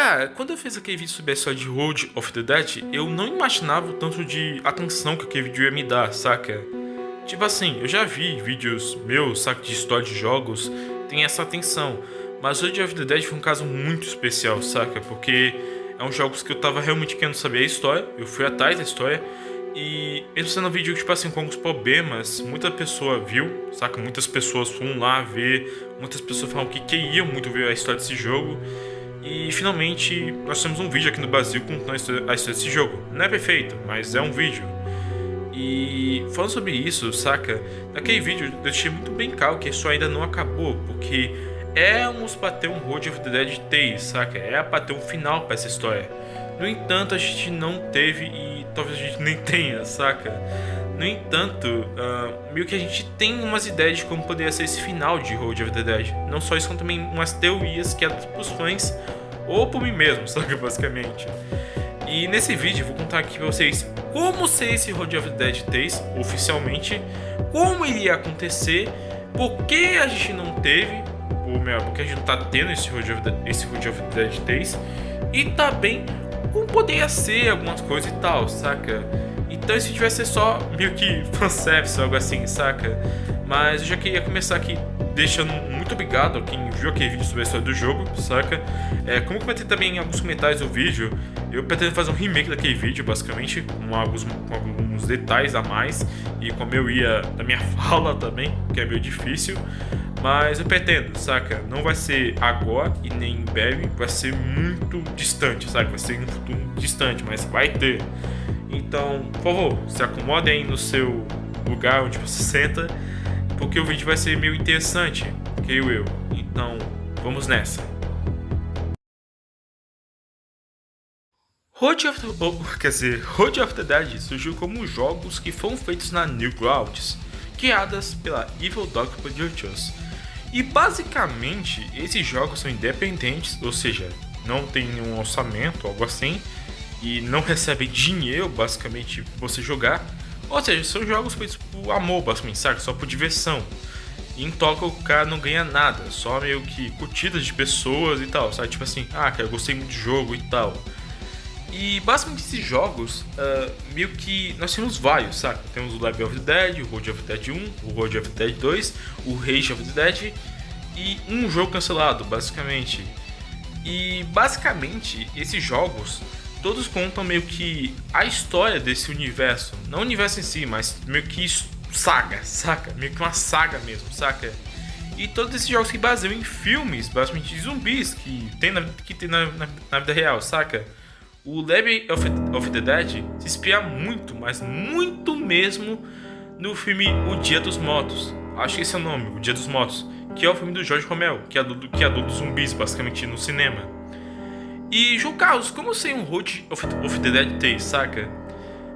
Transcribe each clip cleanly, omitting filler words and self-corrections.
Cara, quando eu fiz aquele vídeo sobre a história de Road of the Dead, eu não imaginava o tanto de atenção que aquele vídeo ia me dar, saca? Tipo assim, eu já vi vídeos meus, saca, de história de jogos, tem essa atenção. Mas Road of the Dead foi um caso muito especial, saca? Porque é um jogo que eu tava realmente querendo saber a história, eu fui atrás da história. E mesmo sendo um vídeo, tipo assim, com alguns problemas, muita pessoa viu, saca? Muitas pessoas foram lá ver, muitas pessoas falaram que queriam muito ver a história desse jogo. E finalmente nós temos um vídeo aqui no Brasil contando a história desse jogo. Não é perfeito, mas é um vídeo. E falando sobre isso, saca? Naquele vídeo eu deixei muito bem claro que isso ainda não acabou, porque éramos pra ter um Road of the Dead 3, saca? Era pra ter um final pra essa história. No entanto, a gente não teve e talvez a gente nem tenha, saca? No entanto, meio que a gente tem umas ideias de como poderia ser esse final de Road of the Dead. Não só isso, como também umas teorias que eram pros fãs ou por mim mesmo, saca? Basicamente. E nesse vídeo eu vou contar aqui pra vocês como ser esse Road of the Dead 3 oficialmente, como iria acontecer, por que a gente não teve, ou melhor, porque a gente não tá tendo esse Road of the Dead 3, e também como poderia ser algumas coisas e tal, saca? Então esse vídeo vai ser só meio que fanservice, algo assim, saca? Mas eu já queria começar aqui deixando muito obrigado a quem viu aquele vídeo sobre a história do jogo, saca? Como eu comentei também em alguns comentários do vídeo, eu pretendo fazer um remake daquele vídeo, basicamente, com alguns detalhes a mais e com a maioria da minha fala também, que é meio difícil. Mas eu pretendo, saca? Não vai ser agora e nem em breve, vai ser muito distante, saca? Vai ser em um futuro distante, mas vai ter. Então, por favor, se acomode aí no seu lugar onde você senta, porque o vídeo vai ser meio interessante, creio eu. Então, vamos nessa. Road of the Dead surgiu como jogos que foram feitos na Newgrounds, criadas pela Evil Dog Productions. E basicamente, esses jogos são independentes, ou seja, não tem nenhum orçamento, algo assim, e não recebem dinheiro, basicamente, por você jogar. Ou seja, são jogos feitos por amor, basicamente, sabe? Só por diversão. E em troca o cara não ganha nada, só meio que curtidas de pessoas e tal, sabe? Tipo assim, cara, eu gostei muito do jogo e tal. E basicamente esses jogos, meio que nós temos vários, sabe? Temos o Live of the Dead, o Road of the Dead 1, o Road of the Dead 2, o Rage of the Dead e um jogo cancelado, basicamente. E basicamente esses jogos todos contam meio que a história desse universo, não o universo em si, mas meio que saga, saca? Meio que uma saga mesmo, saca? E todos esses jogos se baseiam em filmes, basicamente de zumbis que tem na vida real, saca? O Live of the Dead se inspira muito, mas muito mesmo, no filme O Dia dos Mortos. Acho que esse é o nome, O Dia dos Mortos, que é o filme do Jorge Romero, que é do criador dos zumbis, basicamente, no cinema. E, João Carlos, como ser um Road of the Dead 3, saca?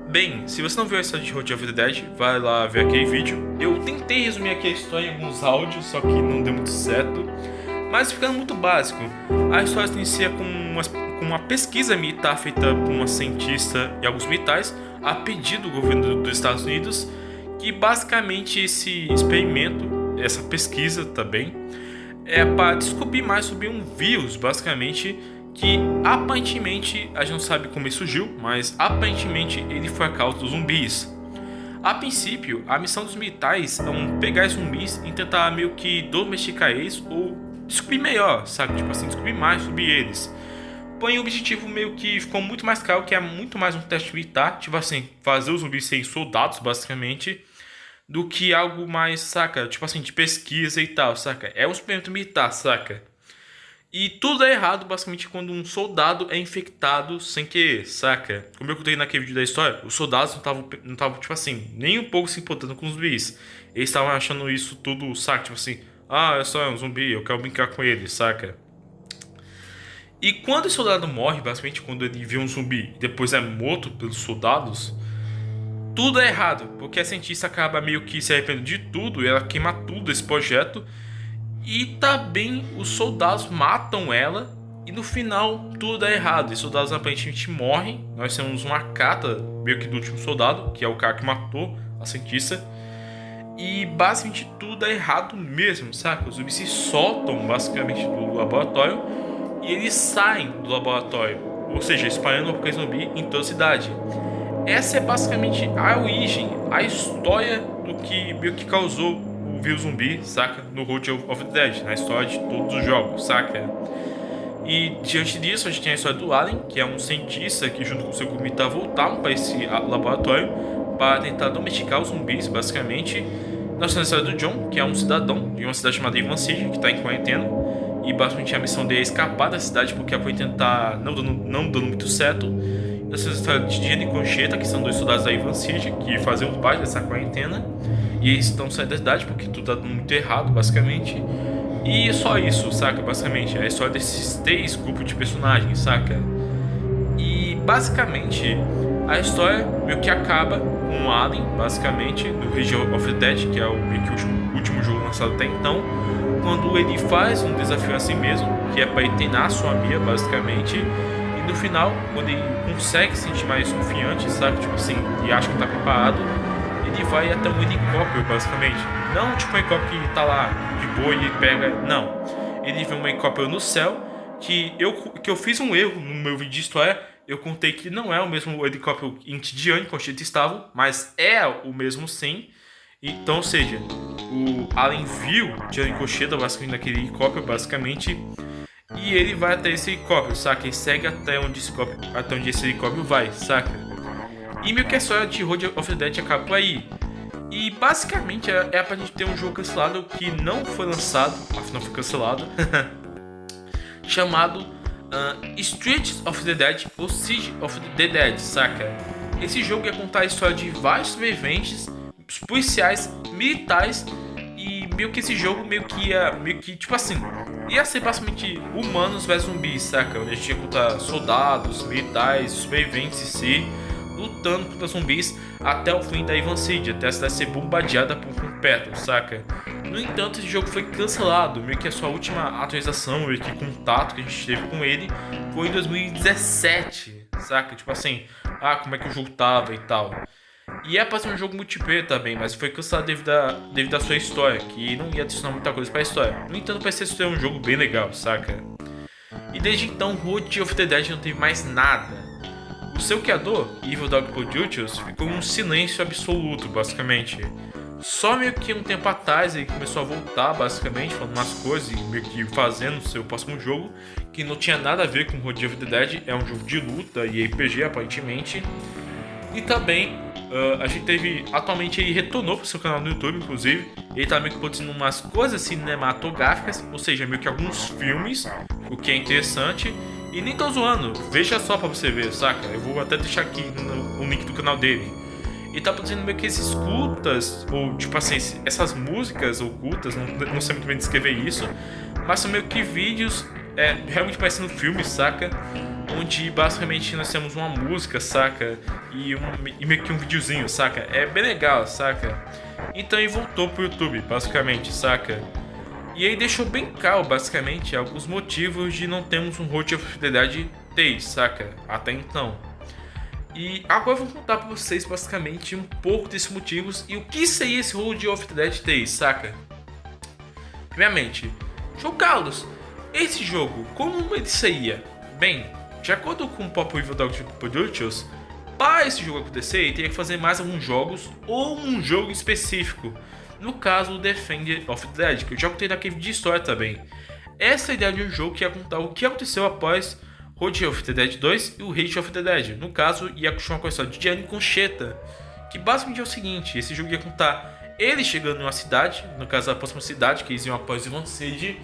Bem, se você não viu a história de Road of the Dead, vai lá ver aquele vídeo. Eu tentei resumir aqui a história em alguns áudios, só que não deu muito certo. Mas ficando muito básico, a história se inicia com uma pesquisa militar feita por uma cientista e alguns militares a pedido do governo dos Estados Unidos, que basicamente esse experimento, essa pesquisa também, é para descobrir mais sobre um vírus, basicamente, que aparentemente a gente não sabe como ele surgiu, mas aparentemente ele foi a causa dos zumbis. A princípio, a missão dos militares é pegar esses zumbis e tentar meio que domesticar eles ou descobrir melhor, sabe? Tipo assim, descobrir mais sobre eles. Porém, o objetivo meio que ficou muito mais claro que é muito mais um teste militar, tipo assim, fazer os zumbis serem soldados, basicamente, do que algo mais, saca? Tipo assim, de pesquisa e tal, saca? É um experimento militar, saca? E tudo é errado, basicamente, quando um soldado é infectado sem querer, saca? Como eu contei naquele vídeo da história, os soldados não estavam tipo assim, nem um pouco se importando com os zumbis. Eles estavam achando isso tudo, saca? Tipo assim, é só um zumbi, eu quero brincar com ele, saca? E quando o soldado morre, basicamente, quando ele vê um zumbi e depois é morto pelos soldados, tudo é errado, porque a cientista acaba meio que se arrependendo de tudo e ela queima tudo esse projeto. E também os soldados matam ela e no final tudo dá errado. E os soldados aparentemente morrem. Nós temos uma carta meio que do último soldado, que é o cara que matou a cientista. E basicamente tudo dá errado mesmo, saca? Os zumbis se soltam basicamente do laboratório e eles saem do laboratório, ou seja, espalhando o apocalipse zumbi em toda a cidade. Essa é basicamente a origem, a história do que meio que causou o vírus zumbi, saca? No Road of the Dead, na história de todos os jogos, saca? E diante disso a gente tem a história do Allen, que é um cientista que junto com seu grupo militar voltaram para esse laboratório para tentar domesticar os zumbis, basicamente. Nós temos a história do John, que é um cidadão de uma cidade chamada Ivan City, que está em quarentena. E basicamente a missão dele é escapar da cidade porque a quarentena está não dando muito certo. Nós temos a história de Jenny e Concheta, que são dois soldados da Ivan City, que faziam parte dessa quarentena. E eles estão saindo da cidade porque tudo está dando muito errado, basicamente. E só isso, saca? Basicamente, é a história desses 3 grupos de personagens, saca? E basicamente, a história meio que acaba com o Allen, basicamente, do Region of the Dead, que é o meio que o último jogo lançado até então, quando ele faz um desafio a si mesmo, que é para ele treinar a sua Mia, basicamente, e no final, quando ele consegue se sentir mais confiante, sabe? Tipo assim, e acha que tá preparado, ele vai até um helicóptero, basicamente. Não tipo um helicóptero que tá lá de boa e pega. Não. Ele vê um helicóptero no céu que eu fiz um erro no meu vídeo de história. Eu contei que não é o mesmo helicóptero em que Diane e Conchita estavam, mas é o mesmo sim. Então, ou seja, o Allen viu Diane e Conchita basicamente naquele helicóptero, basicamente. E ele vai até esse helicóptero, saca? Ele segue até onde esse helicóptero vai, saca? E meio que a história de Road of the Dead acaba por aí. E basicamente é pra gente ter um jogo cancelado que não foi lançado, afinal foi cancelado, chamado Streets of the Dead ou Siege of the Dead, saca? Esse jogo ia contar a história de vários sobreviventes, policiais, militares, e meio que esse jogo meio que tipo assim, ia ser basicamente humanos versus zumbis, saca? Onde a gente ia contar soldados, militares, sobreviventes em si, lutando contra zumbis até o fim da Ivan City, até a cidade ser bombardeada por completo, saca? No entanto, esse jogo foi cancelado, meio que a sua última atualização, meio que contato que a gente teve com ele foi em 2017, saca? Tipo assim, como é que o jogo tava e tal. E é pra ser um jogo multiplayer também, mas foi cancelado devido à sua história, que não ia adicionar muita coisa pra história. No entanto, parece ser um jogo bem legal, saca? E desde então, Road of the Dead não teve mais nada. O seu criador, Evil Dog Productions, ficou em um silêncio absoluto, basicamente. Só meio que um tempo atrás ele começou a voltar, basicamente, falando umas coisas e meio que fazendo o seu próximo jogo, que não tinha nada a ver com Road of the Dead, é um jogo de luta e RPG, aparentemente. E também, a gente teve, atualmente ele retornou pro seu canal no YouTube, inclusive. Ele tá meio que produzindo umas coisas cinematográficas, ou seja, meio que alguns filmes, o que é interessante. E nem tô zoando, veja só pra você ver, saca? Eu vou até deixar aqui o link do canal dele. E tá produzindo meio que esses cultas, ou tipo assim, essas músicas ocultas, não sei muito bem descrever isso, mas são meio que vídeos realmente parecendo filmes, saca? Onde basicamente nós temos uma música, saca? E meio que um videozinho, saca? É bem legal, saca? Então ele voltou pro YouTube, basicamente, saca? E aí deixou bem claro, basicamente, alguns motivos de não termos um Road of the Dead 3, saca? Até então. E agora eu vou contar pra vocês, basicamente, um pouco desses motivos e o que seria esse Road of the Dead 3, saca? Primeiramente, João Carlos, esse jogo, como ele seria? Bem, de acordo com o Pop Evil Dog Productions, para esse jogo acontecer, ele teria que fazer mais alguns jogos ou um jogo específico. No caso, o Defender of the Dead, que eu já contei naquele vídeo de história também. Essa é a ideia de um jogo que ia contar o que aconteceu após Road of the Dead 2 e o Rage of the Dead. No caso, ia continuar com a história de Diane e Concheta, que basicamente é o seguinte, esse jogo ia contar ele chegando numa cidade, no caso a próxima cidade, que eles iam após Ivan City,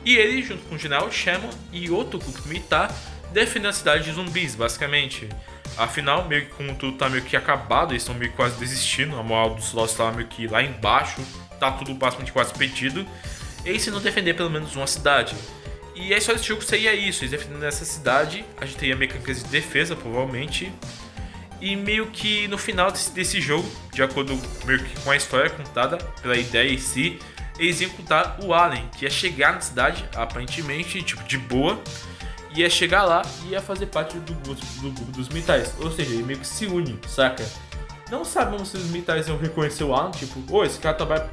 e ele, junto com o General Sherman e outro grupo militar, defendendo a cidade de zumbis, basicamente. Afinal, meio que como tudo tá meio que acabado, eles estão meio que quase desistindo, a moral dos soldados tá meio que lá embaixo, tá tudo basicamente quase perdido, eles se não defender pelo menos uma cidade. E a história desse jogo seria isso, eles defendendo essa cidade, a gente teria mecânicas de defesa, provavelmente, e meio que no final desse jogo, de acordo meio que com a história contada, pela ideia em si, eles iam contar o Allen, que ia chegar na cidade, aparentemente, tipo, de boa, ia chegar lá e ia fazer parte do grupo dos militares. Ou seja, ele meio que se une, saca? Não sabemos se os militares iam reconhecer o Alan, tipo, esse cara trabalha,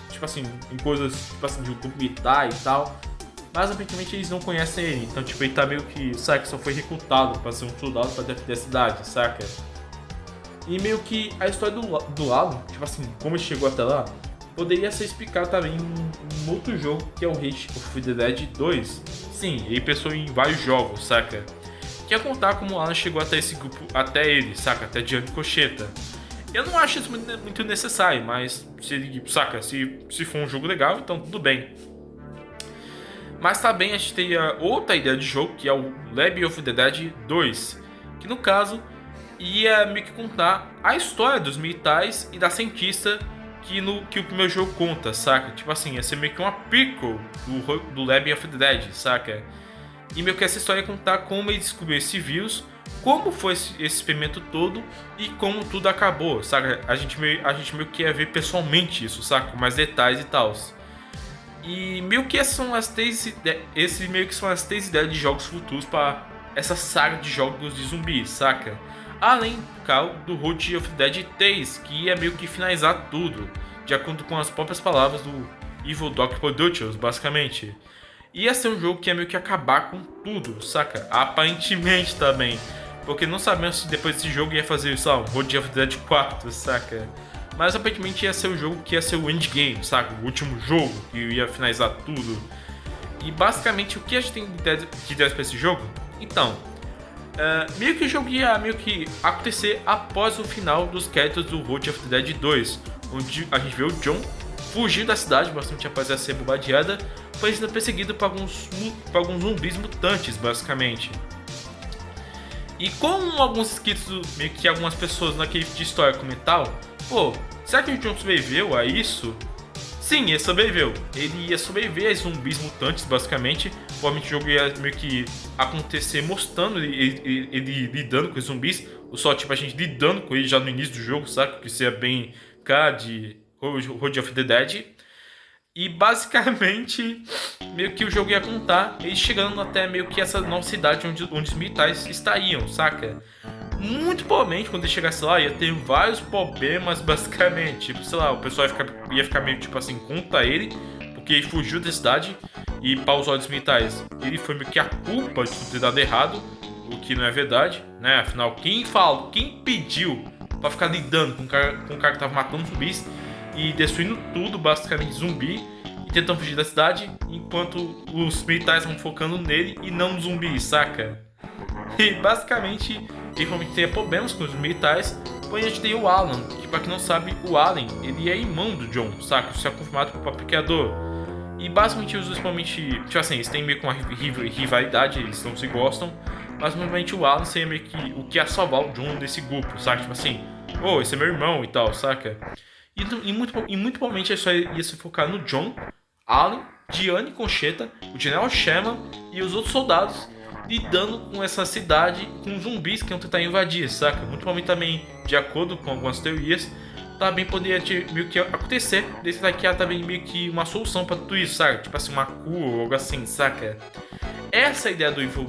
tipo assim, em coisas, tipo assim, de um grupo militar e tal. mas aparentemente eles não conhecem ele. Então, tipo, ele tá meio que, saca, só foi recrutado pra ser um soldado pra defender a cidade, saca? E meio que a história do Alan, tipo assim, como ele chegou até lá, poderia ser explicado também em um outro jogo, que é o Age of the Dead 2. Sim, ele pensou em vários jogos, saca? Que é contar como o Alan chegou até esse grupo, até ele, saca? Até Gianni Cocheta. Eu não acho isso muito necessário, mas se ele, saca, se for um jogo legal, então tudo bem. Mas também a gente tem outra ideia de jogo, que é o Lab of the Dead 2, que no caso ia meio que contar a história dos militares e da cientista que o primeiro jogo conta, saca? Tipo assim, ia ser meio que uma prequel do Lab of the Dead, saca? E meio que essa história ia contar como ele descobriu esse vírus, como foi esse experimento todo e como tudo acabou, saca? A gente meio que ia ver pessoalmente isso, saca? Com mais detalhes e tal. E meio que essas são as três ideias de jogos futuros para essa saga de jogos de zumbis, saca? Além, claro, do Road of Dead 3, que ia meio que finalizar tudo, de acordo com as próprias palavras do Evil Dog Productions, basicamente. Ia ser um jogo que ia meio que acabar com tudo, saca? Aparentemente também, porque não sabemos se depois desse jogo ia fazer, sei lá, um Road of Dead 4, saca? Mas aparentemente ia ser o jogo que ia ser o endgame, saca? O último jogo que ia finalizar tudo. E basicamente o que a gente tem de ideias pra esse jogo? Então, meio que o jogo ia meio que acontecer após o final dos créditos do Road of the Dead 2, onde a gente vê o John fugir da cidade, bastante após ela ser bombardeada, foi sendo perseguido por alguns zumbis mutantes, basicamente. E como alguns inscritos, meio que algumas pessoas naquele de história comentaram, pô, será que o John sobreviveu a isso? Sim, ele sobreviveu. Ele ia sobreviver a zumbis mutantes, basicamente. Provavelmente o jogo ia meio que acontecer mostrando ele lidando com os zumbis. Ou só, tipo, a gente lidando com ele já no início do jogo, sabe? Que isso é bem cara de Road of the Dead. E basicamente, meio que o jogo ia contar ele chegando até meio que essa nova cidade onde os militares estariam, saca? Muito provavelmente, quando ele chegasse lá, ia ter vários problemas, basicamente. Tipo, sei lá, o pessoal ia ficar meio tipo assim, contra ele, porque ele fugiu da cidade e, para os olhos militares, ele foi meio que a culpa de ter dado errado, o que não é verdade, né? Afinal, quem pediu pra ficar lidando com o cara que tava matando zumbis e destruindo tudo, basicamente zumbi, e tentando fugir da cidade, enquanto os militares vão focando nele e não no zumbi, saca? E basicamente, ele provavelmente teria problemas com os militares, porém a gente tem o Alan, que pra quem não sabe, o Alan, ele é irmão do John, saca? Isso é confirmado pelo próprio criador. E basicamente os dois, provavelmente, tipo assim, eles têm meio que uma rivalidade, eles não se gostam, mas provavelmente o Alan seria meio que o que ia salvar o John desse grupo, saca? Tipo assim, esse é meu irmão e tal, saca? E muito provavelmente a história ia se focar no John, Alan, Gianni Concheta, o General Sherman e os outros soldados lidando com essa cidade, com zumbis que iam tentar invadir, saca? Muito provavelmente também, de acordo com algumas teorias, também poderia meio que acontecer desse daqui a também meio que uma solução pra tudo isso, saca? Tipo assim, uma cura ou algo assim, saca? Essa é a ideia do Evil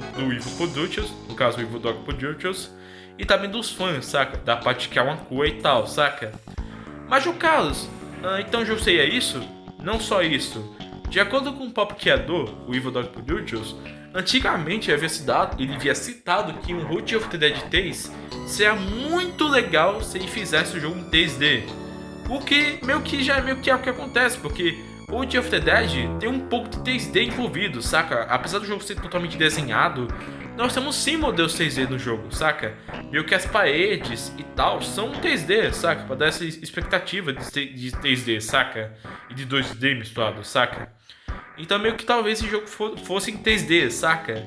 Productions, no caso o Evil Dog Productions, e também dos fãs, saca? Da parte de criar uma cura e tal, saca? Mas o Carlos, então o jogo seria isso? Não só isso. De acordo com o próprio criador, o Evil Dog Productions, antigamente ele havia citado que um Road of the Dead 3 seria muito legal se ele fizesse o jogo em 3D. O que meio que é o que acontece, porque o Road of the Dead tem um pouco de 3D envolvido, saca? Apesar do jogo ser totalmente desenhado, nós temos sim modelos 3D no jogo, saca? Meio que as paredes e tal são 3D, saca? Pra dar essa expectativa de 3D, saca? E de 2D misturado, saca? Então meio que talvez esse jogo fosse em 3D, saca?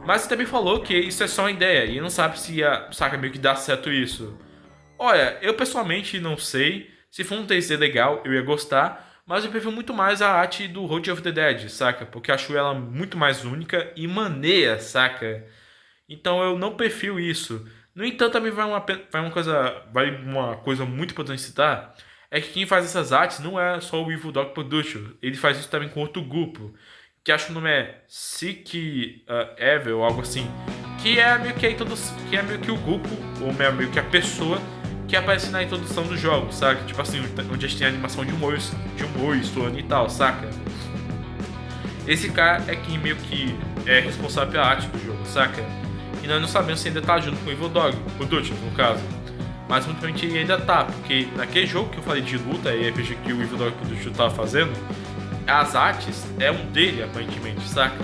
Mas você também falou que isso é só uma ideia e não sabe se ia, saca, meio que dar certo isso. Olha, eu pessoalmente não sei. Se for um 3D legal, eu ia gostar. Mas eu prefiro muito mais a arte do Road of the Dead, saca? Porque eu acho ela muito mais única e maneira, saca? Então eu não prefiro isso. No entanto, também vai uma coisa muito importante citar. É que quem faz essas artes não é só o Evil Dog Productions. Ele faz isso também com outro grupo, que acho que o nome é Sick Evil ou algo assim. Que é meio que o grupo, ou meio que a pessoa que aparece na introdução do jogo, saca? Tipo assim, onde a gente tem a animação de humor, Stone e tal, saca? esse cara é quem meio que é responsável pela arte do jogo, saca? E nós não sabemos se ainda tá junto com o Evil Dog, o Dutch no caso. Mas muito provavelmente ele ainda tá, porque naquele jogo que eu falei de luta e RPG que o Evil Dog e o Dutch tava fazendo, as artes é um dele aparentemente, saca?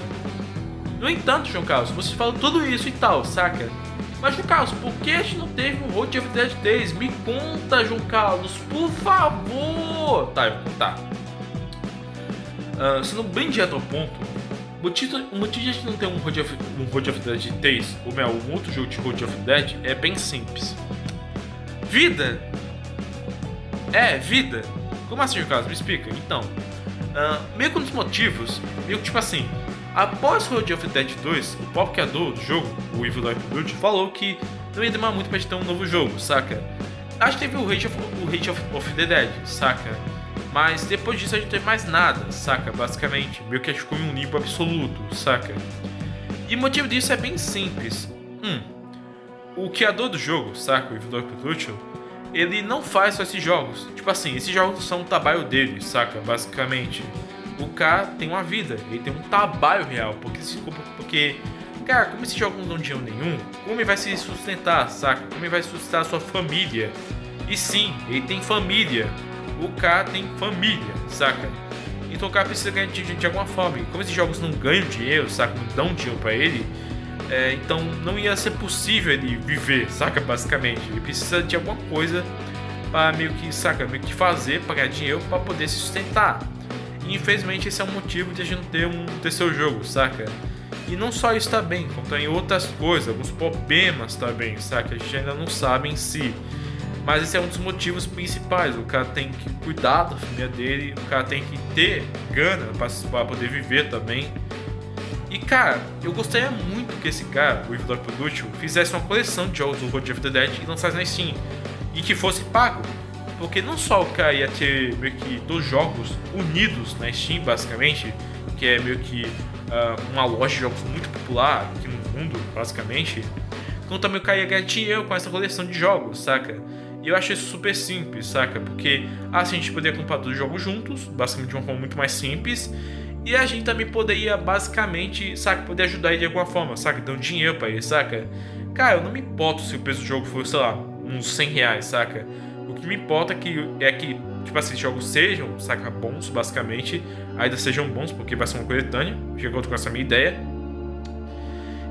No entanto, João Carlos, você falou tudo isso e tal, saca? Mas, João Carlos, por que a gente não teve um Road of the Dead 3? Me conta, João Carlos, por favor! Tá, eu vou contar. Sendo bem direto ao ponto, o motivo de a gente não ter um Road of the Dead 3, ou melhor, um outro jogo de Road of the Dead, é bem simples. Vida! Vida! Como assim, João Carlos? Me explica. Então, meio que um dos motivos, meio que tipo assim, após o Road of the Dead 2, o próprio criador do jogo, o Evil Dog Production, falou que não ia demorar muito pra gente ter um novo jogo, saca? Acho que teve o Rage of the Dead, saca? Mas depois disso a gente não teve mais nada, saca? Basicamente, meio que a gente ficou em um limbo absoluto, saca? E o motivo disso é bem simples. O criador do jogo, saca? O Evil Dog Production, ele não faz só esses jogos. Tipo assim, esses jogos são o trabalho dele, saca? Basicamente. O cara tem uma vida, ele tem um trabalho real, porque cara, como esse jogo não dá dinheiro nenhum, como ele vai se sustentar, saca? Como ele vai sustentar a sua família? E sim, ele tem família, o cara tem família, saca? Então o cara precisa ganhar dinheiro de alguma forma, e como esses jogos não ganham dinheiro, saca? Não dão dinheiro pra ele, então não ia ser possível ele viver, saca? Basicamente, ele precisa de alguma coisa para meio que, saca? Meio que fazer, para ganhar dinheiro, para poder se sustentar. E infelizmente esse é um motivo de a gente não ter um terceiro jogo, saca? E não só isso também, como tem outras coisas, alguns problemas também, saca? A gente ainda não sabe em si. Mas esse é um dos motivos principais. O cara tem que cuidar da família dele, o cara tem que ter grana para poder viver também. E cara, eu gostaria muito que esse cara, o Evil Dog Production, fizesse uma coleção de jogos do Road of the Dead e lançasse na Steam. E que fosse pago. Porque não só o cara ia ter meio que dois jogos unidos na Steam, basicamente, que é meio que uma loja de jogos muito popular aqui no mundo, basicamente, como também o cara ia ganhar dinheiro com essa coleção de jogos, saca? E eu acho isso super simples, saca? Porque assim a gente poderia comprar todos os jogos juntos, basicamente de uma forma muito mais simples, e a gente também poderia, basicamente, saca, poder ajudar ele de alguma forma, saca? Dando dinheiro pra ele, saca? Cara, eu não me importo se o preço do jogo for, sei lá, uns R$100, saca? O que me importa é que tipo assim, jogos sejam, saca, bons, basicamente, ainda sejam bons, porque vai ser uma coletânea, de acordo com essa minha ideia,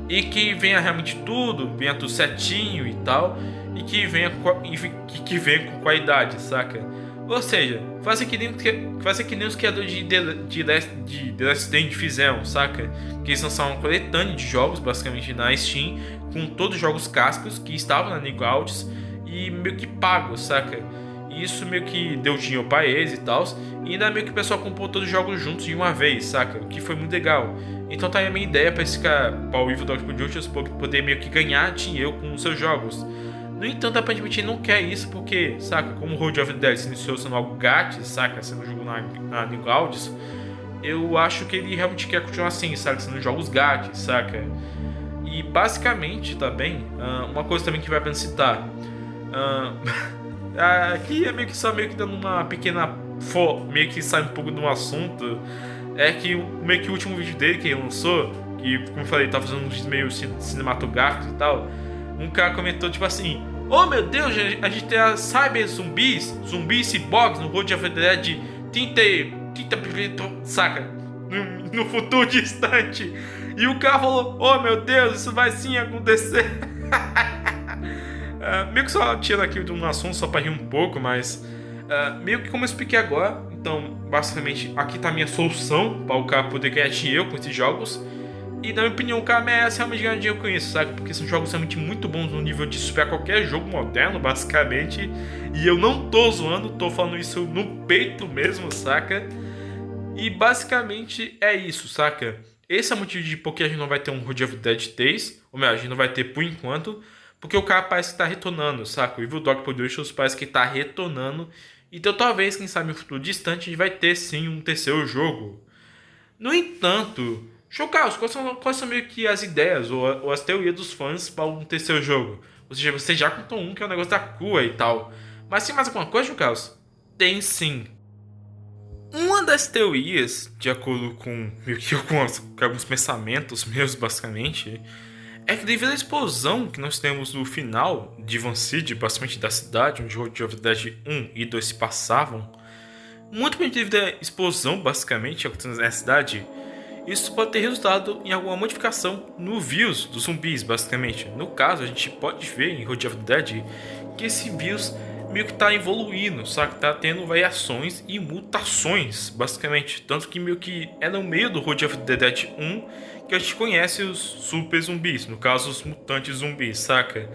e que venha realmente tudo, venha tudo certinho e tal, e que venha com qualidade, saca? Ou seja, faça que nem os criadores de The Last Stand fizeram, saca? Que eles lançaram uma coletânea de jogos, basicamente, na Steam, com todos os jogos clássicos que estavam na Nigauts, e meio que pago, saca? E isso meio que deu dinheiro pra eles e tal. E ainda meio que o pessoal comprou todos os jogos juntos de uma vez, saca? O que foi muito legal. Então tá aí a minha ideia pra esse cara, pra o Evil Dog Productions, poder meio que ganhar dinheiro com os seus jogos. No entanto, aparentemente ele não quer isso porque, saca? Como o Road of the Dead se iniciou sendo algo grátis, saca? Sendo um jogo na New Audios, eu acho que ele realmente quer continuar assim, saca? Sendo jogos grátis, saca? E basicamente também, uma coisa também que vai pra citar. Aqui é meio que dando uma pequena meio que sai um pouco do assunto. É que meio que o último vídeo dele que ele lançou, que como eu falei, tá fazendo uns vídeos meio cinematográficos e tal. Um cara comentou tipo assim: oh meu Deus, a gente tem a cyber zumbis ciborgues no Road of the Dead 30, saca? No futuro distante. E o cara falou: oh meu Deus, isso vai sim acontecer. Meio que só tirando aqui de um assunto só pra rir um pouco, mas meio que como eu expliquei agora, então basicamente aqui tá a minha solução para o cara poder ganhar dinheiro com esses jogos. E na minha opinião o cara merece realmente ganhar dinheiro com isso, sabe? Porque são jogos realmente muito bons no nível de superar qualquer jogo moderno, basicamente. E eu não tô zoando, tô falando isso no peito mesmo, saca? E basicamente é isso, saca? Esse é o motivo de porque a gente não vai ter um Road of the Dead 3, ou melhor, a gente não vai ter por enquanto. Porque o cara parece que tá retornando, saca? O Evil Dog Productions parece que tá retornando. Então talvez, quem sabe, no futuro distante, a gente vai ter sim um terceiro jogo. No entanto, Carlos, quais são meio que as ideias ou as teorias dos fãs para um terceiro jogo? Ou seja, você já contou um que é o negócio da cua e tal. Mas tem mais alguma coisa, Carlos? Tem sim. Uma das teorias, de acordo com, com alguns pensamentos meus, basicamente, é que devido à explosão que nós temos no final de Van City, basicamente da cidade, onde Road of the Dead 1 e 2 se passavam, muito bem devido à explosão, basicamente, acontecendo na cidade, isso pode ter resultado em alguma modificação no vírus dos zumbis, basicamente. No caso, a gente pode ver em Road of the Dead que esse vírus meio que tá evoluindo, sabe? Tá tendo variações e mutações, basicamente. Tanto que meio que é no meio do Road of the Dead 1 que a gente conhece os super zumbis, no caso os mutantes zumbis, saca?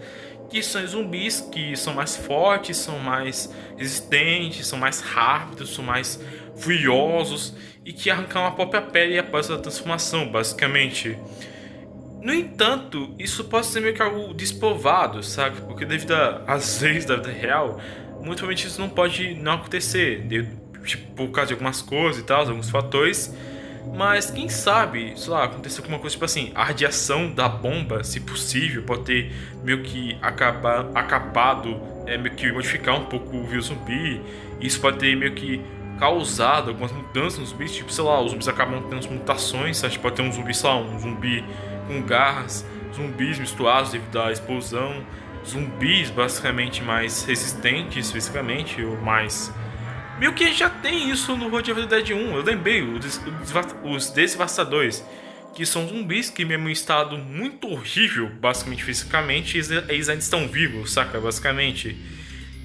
Que são zumbis que são mais fortes, são mais resistentes, são mais rápidos, são mais furiosos e que arrancam a própria pele após a transformação, basicamente. No entanto, isso pode ser meio que algo desprovado, sabe? Porque devido às leis da vida real, muito provavelmente isso não pode não acontecer, tipo, por causa de algumas coisas e tal, alguns fatores. Mas quem sabe, sei lá, acontecer alguma coisa tipo assim, a radiação da bomba, se possível, pode ter meio que acabado, meio que modificar um pouco o vírus zumbi. Isso pode ter meio que causado algumas mudanças nos zumbis, tipo, sei lá, os zumbis acabam tendo mutações, a gente pode ter um zumbi, sei lá, um zumbi com garras, zumbis misturados devido à explosão, zumbis basicamente mais resistentes fisicamente, ou mais... Meio que já tem isso no Road of the Dead 1, eu lembrei, os Devastadores, que são zumbis que mesmo em estado muito horrível, basicamente fisicamente, eles ainda estão vivos, saca, basicamente.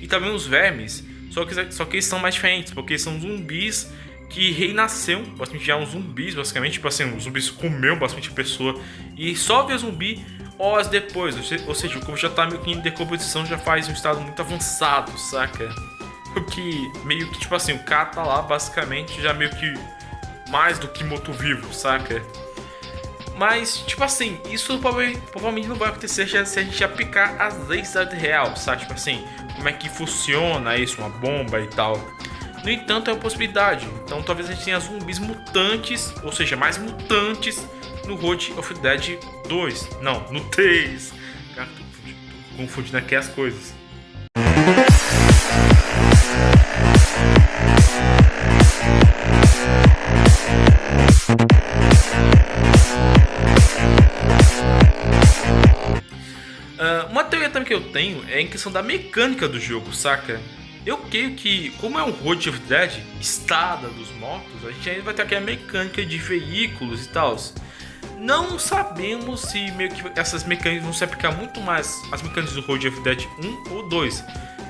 E também os vermes, só que eles são mais diferentes, porque são zumbis que renasceram, basicamente já são zumbis, basicamente, tipo assim, os zumbis comeu bastante a pessoa e só vê zumbi horas depois, ou seja, o corpo já tá meio que em decomposição, já faz um estado muito avançado, saca? O que meio que, tipo assim, o cara tá lá basicamente já meio que mais do que morto-vivo, saca? Mas, tipo assim, isso provavelmente não vai acontecer se a gente aplicar as leis da vida real, sabe? Tipo assim, como é que funciona isso, uma bomba e tal. No entanto, é uma possibilidade. Então talvez a gente tenha zumbis mutantes, ou seja, mais mutantes no Road of the Dead 2. Não, no 3. Cara, tô confundindo aqui as coisas. Uma teoria também que eu tenho é em questão da mecânica do jogo, saca? Eu creio que, como é um Road of the Dead, Estrada dos Mortos, a gente ainda vai ter aquela mecânica de veículos e tal. Não sabemos se meio que essas mecânicas vão se aplicar muito mais às mecânicas do Road of the Dead 1 ou 2.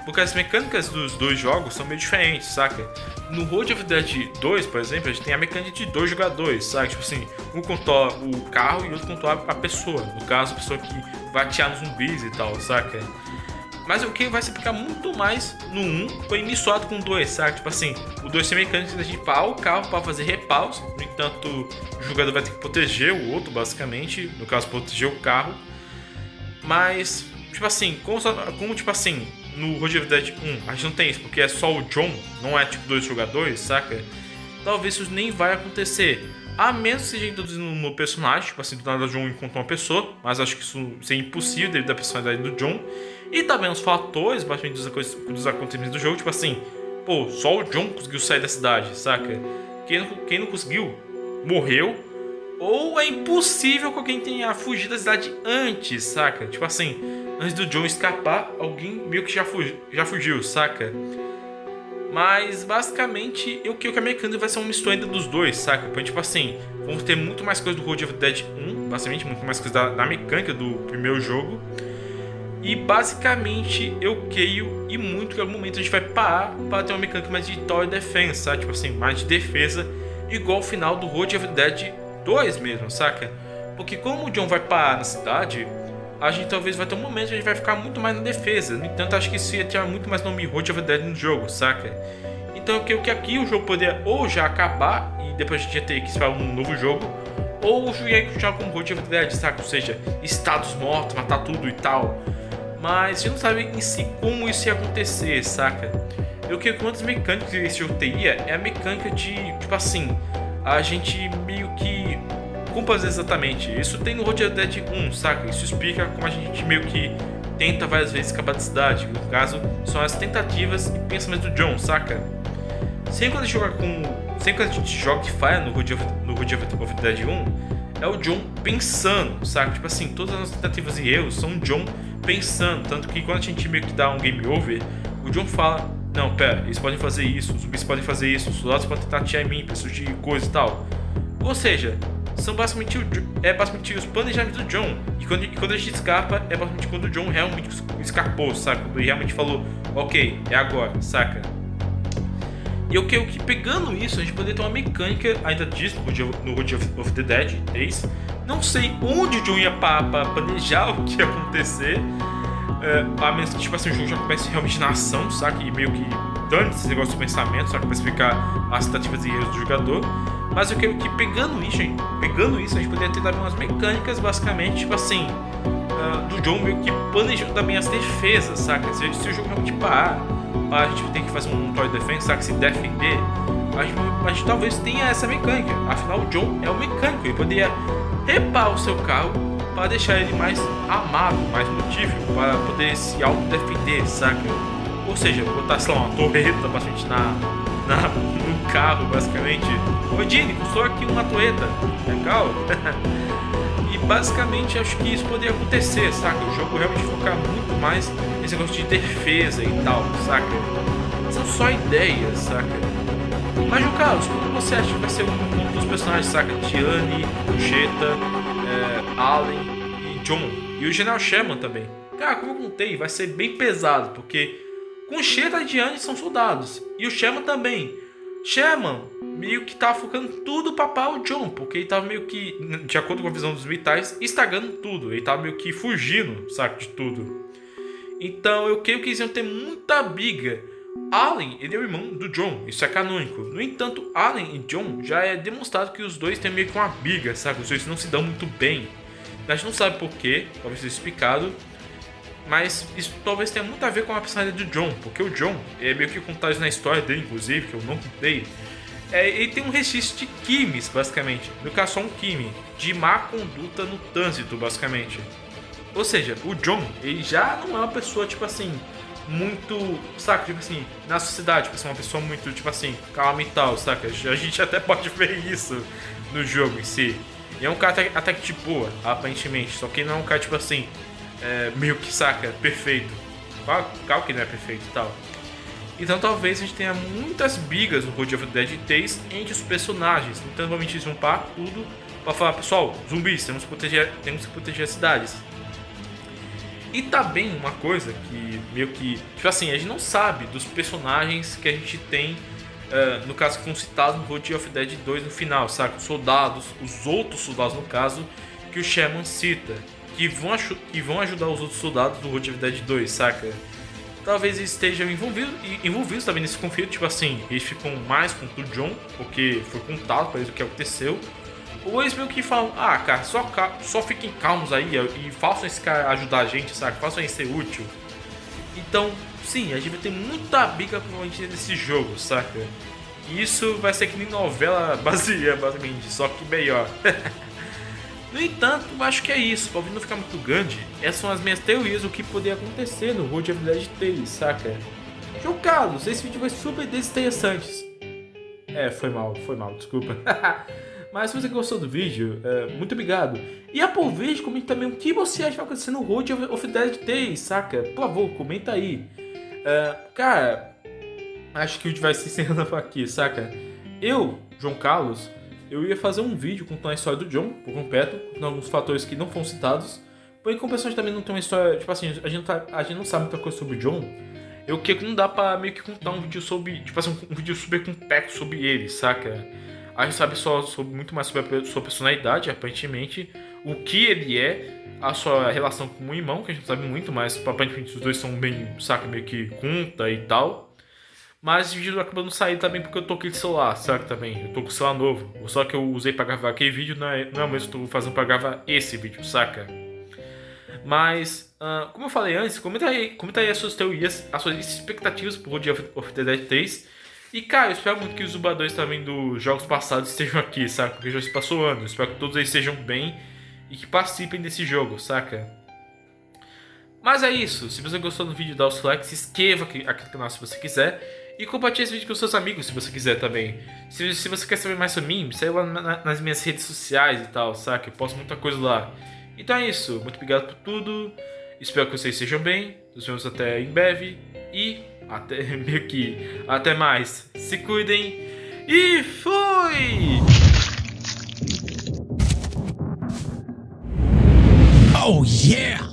Porque as mecânicas dos dois jogos são meio diferentes, saca? No Road of the Dead 2, por exemplo, a gente tem a mecânica de 2 jogadores, saca? Tipo assim, um controla o carro e o outro controla a pessoa. No caso, a pessoa que vai atirar nos zumbis e tal, saca? Mas o que vai se aplicar muito mais no 1 foi misturado com o 2, saca? Tipo assim, o 2 tem mecânica de parar o carro para fazer repaus. No entanto, o jogador vai ter que proteger o outro, basicamente. No caso, proteger o carro. Mas, tipo assim, como tipo assim, no Road of the Dead 1 a gente não tem isso, porque é só o John, não é tipo 2 jogadores, saca? Talvez isso nem vai acontecer. A menos que seja introduzido no personagem, tipo assim, do nada o John encontra uma pessoa, mas acho que isso seria impossível devido à personalidade do John. E também os fatores, basicamente, dos acontecimentos do jogo, tipo assim, pô, só o John conseguiu sair da cidade, saca? Quem não conseguiu, morreu. Ou é impossível que alguém tenha fugido da cidade antes, saca? Tipo assim, antes do John escapar, alguém meio que já fugiu, saca? Mas basicamente eu creio que a mecânica vai ser uma mistura ainda dos dois, saca? Porque, tipo assim, vamos ter muito mais coisa do Road of the Dead 1, basicamente, muito mais coisa da mecânica do primeiro jogo. E basicamente eu creio e muito que em algum momento a gente vai parar para ter uma mecânica mais de Tower Defense, sabe? Tipo assim, mais de defesa, igual o final do Road of the Dead 2 mesmo, saca? Porque como o John vai parar na cidade, a gente talvez vai ter um momento que a gente vai ficar muito mais na defesa. No entanto, acho que isso ia ter muito mais nome Road of the Dead no jogo, saca? Então eu creio que aqui o jogo poderia ou já acabar e depois a gente ia ter que esperar um novo jogo, ou o jogo ia continuar como Road of the Dead, saca? Ou seja, estados mortos, matar tudo e tal. Mas a gente não sabe em si como isso ia acontecer, saca? Eu creio que uma das mecânicas que esse jogo teria é a mecânica de, tipo assim, a gente meio que... Como fazer exatamente? Isso tem no Road of the Dead 1, saca? Isso explica como a gente meio que tenta várias vezes escapar da cidade. No caso, são as tentativas e pensamentos do John, saca? Sempre quando a gente jogar com sempre que a gente joga e falha no Hood of the Dead 1, é o John pensando, sabe? Tipo assim, todas as nossas tentativas e erros são o John pensando. Tanto que quando a gente meio que dá um game over, o John fala: não, pera, eles podem fazer isso, os zumbis podem fazer isso, os soldados podem tentar atirar em mim, preciso de coisa e tal. Ou seja, são basicamente os planejamentos do John. E quando a gente escapa, é basicamente quando o John realmente escapou, saca? Quando ele realmente falou: ok, é agora, saca? E eu creio que pegando isso, a gente poderia ter uma mecânica ainda disso no Hood of the Dead 3. Não sei onde o John ia para planejar o que ia acontecer. A menos que tipo assim, o jogo já comece realmente na ação, saca? E meio que dane esse negócio do pensamento, saca? Pra explicar as tentativas e erros do jogador. Mas eu creio que pegando isso, a gente poderia ter também umas mecânicas basicamente, tipo assim, do John meio que planejando também as defesas, saca? Se o jogo realmente parar, a gente tem que fazer um toy defense, saca? Se defender, a gente talvez tenha essa mecânica. Afinal, o John é o mecânico, ele poderia reparar o seu carro para deixar ele mais amado, mais motível, para poder se autodefender, saca? Ou seja, botar, sei lá, uma torreta bastante no carro, basicamente. Ô Dini, custou aqui uma torreta, legal? E basicamente acho que isso poderia acontecer, saca? O jogo realmente focar muito mais nesse negócio de defesa e tal, saca? São só ideias, saca? Mas, João Carlos, como você acha que vai ser um dos personagens, saca? Tiani, Jetta, Allen e John. E o General Sherman também. Cara, como eu contei, vai ser bem pesado, porque com Jetta e Tiani são soldados. E o Sherman também. Sherman meio que tava focando tudo pra pau o John, porque ele tava meio que, de acordo com a visão dos militares, estragando tudo. Ele tava meio que fugindo, saca, de tudo. Então eu creio que eles iam ter muita briga. Allen, ele é o irmão do John, isso é canônico. No entanto, Allen e John já é demonstrado que os dois têm meio que uma briga, sabe? Os dois não se dão muito bem. A gente não sabe porquê, talvez seja explicado. Mas isso talvez tenha muito a ver com a personalidade do John, porque o John, é meio que contado isso na história dele, inclusive, que eu não contei. Ele tem um registro de crimes, basicamente. No caso, só um crime de má conduta no trânsito, basicamente. Ou seja, o John, ele já não é uma pessoa, tipo assim, muito, saca, tipo assim, na sociedade, tipo assim, uma pessoa muito, tipo assim, calma e tal, saca? A gente até pode ver isso no jogo em si. E é um cara até que de boa, aparentemente, só que não é um cara, tipo assim, meio que, saca, perfeito. Claro que não é perfeito e tal. Então talvez a gente tenha muitas brigas no Hood of the Dead 3 entre os personagens. Então provavelmente eles vão parar tudo pra falar: pessoal, zumbis, temos que proteger as cidades. E também uma coisa que meio que, tipo assim, a gente não sabe dos personagens que a gente tem, no caso que foram citados no Hood of the Dead 2 no final, sabe? Os soldados, os outros soldados no caso, que o Sherman cita, que vão ajudar os outros soldados do Hood of the Dead 2, saca? Talvez eles estejam envolvidos também nesse conflito, tipo assim, eles ficam mais com o John, porque foi contado pra eles o que aconteceu. Ou eles meio que falam: ah, cara, só fiquem calmos aí e façam esse cara ajudar a gente, saca? Façam ele ser útil. Então, sim, a gente vai ter muita briga provavelmente nesse jogo, saca? E isso vai ser que nem novela brasileira, basicamente, só que melhor. No entanto, acho que é isso. Pra não ficar muito grande, essas são as minhas teorias do que poderia acontecer no Hood of the Dead 3, saca? João Carlos, esse vídeo foi super desinteressante. Foi mal, desculpa. Mas se você gostou do vídeo, muito obrigado. E aproveite e comente também o que você acha que vai acontecer no Hood of the Dead 3, saca? Por favor, comenta aí. Cara, acho que o vídeo vai se encerrando por aqui, saca? Eu, João Carlos, eu ia fazer um vídeo contando a história do John por completo, com alguns fatores que não foram citados. Porém, como pessoas também não tem uma história, tipo assim, a gente não sabe muita coisa sobre o John. Eu creio que não dá pra meio que contar um vídeo sobre, tipo assim, um vídeo super complexo sobre ele, saca? A gente sabe só muito mais sobre a sua personalidade, aparentemente, o que ele é, a sua relação com o irmão, que a gente não sabe muito, mas aparentemente os dois são bem, saca, meio que conta e tal. Mas esse vídeo acabou não saindo também porque eu tô com esse celular, saca, também. Eu tô com o celular novo. Só que eu usei pra gravar aquele vídeo, não é o mesmo que eu tô fazendo pra gravar esse vídeo, saca? Mas, como eu falei antes, comenta aí as suas teorias, as suas expectativas pro Hood of the Dead 3. E, cara, eu espero muito que os dubladores também dos jogos passados estejam aqui, saca? Porque já se passou anos. Eu espero que todos eles estejam bem e que participem desse jogo, saca? Mas é isso. Se você gostou do vídeo, dá o seu like, se inscreva aqui no canal se você quiser. E compartilhe esse vídeo com seus amigos se você quiser também. Se você quer saber mais sobre mim, segue lá nas minhas redes sociais e tal, saca? Eu posto muita coisa lá. Então é isso, muito obrigado por tudo. Espero que vocês estejam bem. Nos vemos até em breve. E até meio que até mais. Se cuidem. E fui! Oh yeah!